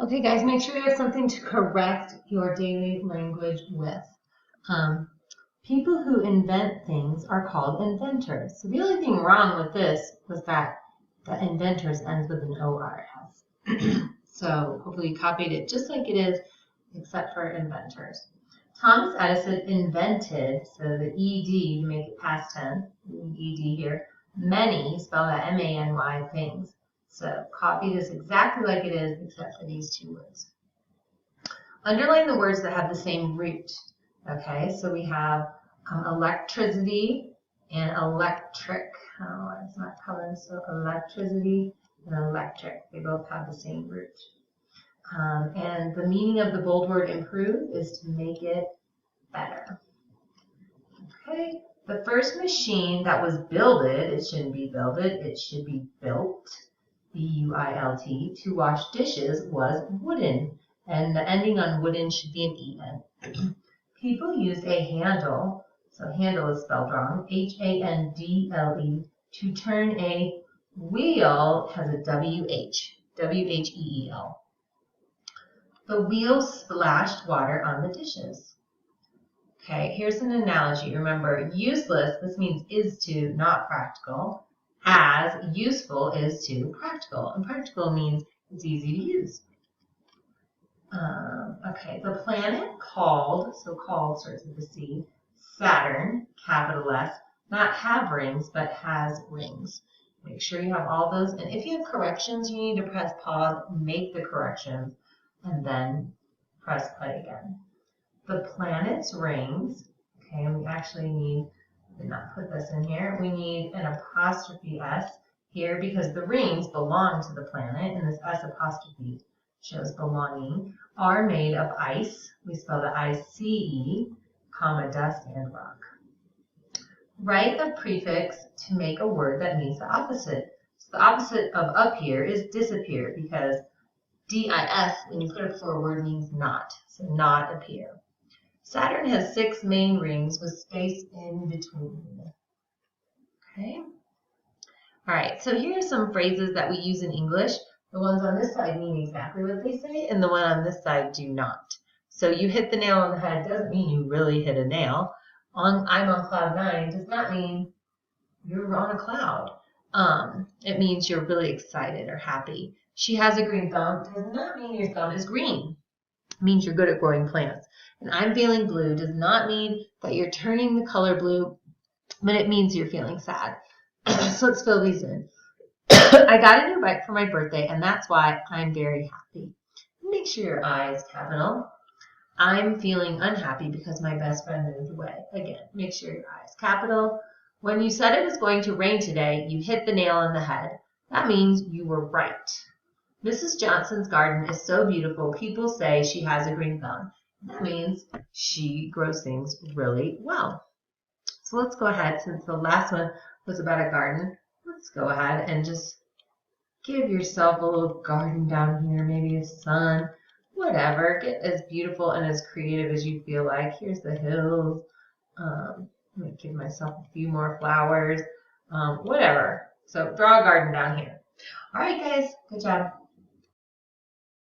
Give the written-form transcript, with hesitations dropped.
Okay, guys, make sure you have something to correct your daily language with. People who invent things are called inventors. So the only thing wrong with this was that the inventors ends with an ORS. So hopefully you copied it just like it is, except for inventors. Thomas Edison invented, so the ED to make it past tense, ED here, many, spell that M-A-N-Y, things. So copy this exactly like it is, except for these two words. Underline the words that have the same root. Okay, so we have electricity and electric. I don't know why it's not colored, so electricity and electric. They both have the same root. And the meaning of the bold word improve is to make it better. Okay, the first machine that was builded, it shouldn't be builded, it should be built, B-U-I-L-T, to wash dishes was wooden. And the ending on wooden should be an E-N. People used a handle, so handle is spelled wrong, H-A-N-D-L-E, to turn a wheel, has a W-H, W-H-E-E-L. The wheel splashed water on the dishes. Okay, here's an analogy. Remember, useless, this means is to, not practical. As, useful is to practical. And practical means it's easy to use. Okay, the planet called, so called starts with a C, Saturn, capital S, not have rings, but has rings. Make sure you have all those. And if you have corrections, you need to press pause, make the corrections, and then press play again. The planet's rings, okay, and we actually need, I did not put this in here, we need an apostrophe S here because the rings belong to the planet, and this S apostrophe shows belonging, are made of ice, we spell the I-C-E, comma, dust, and rock. Write the prefix to make a word that means the opposite. So the opposite of up here is disappear because D-I-S, when you put it before a word, means not, so not appear. Saturn has 6 main rings with space in between. Okay. All right, so here are some phrases that we use in English. The ones on this side mean exactly what they say, and the one on this side do not. So you hit the nail on the head doesn't mean you really hit a nail. I'm on cloud 9 does not mean you're on a cloud. It means you're really excited or happy. She has a green thumb does not mean your thumb is green. It means you're good at growing plants. And I'm feeling blue does not mean that you're turning the color blue, but it means you're feeling sad. So let's fill these in. I got a new bike for my birthday, and that's why I'm very happy. Make sure your I is capital. I'm feeling unhappy because my best friend moved away. Again, make sure your I is capital. When you said it was going to rain today, you hit the nail on the head. That means you were right. Mrs. Johnson's garden is so beautiful, people say she has a green thumb. That means she grows things really well. So let's go ahead, since the last one was about a garden, let's go ahead and just give yourself a little garden down here, maybe a sun, whatever. Get as beautiful and as creative as you feel like. Here's the hills. I'm going to give myself a few more flowers, whatever. So draw a garden down here. All right, guys, good job.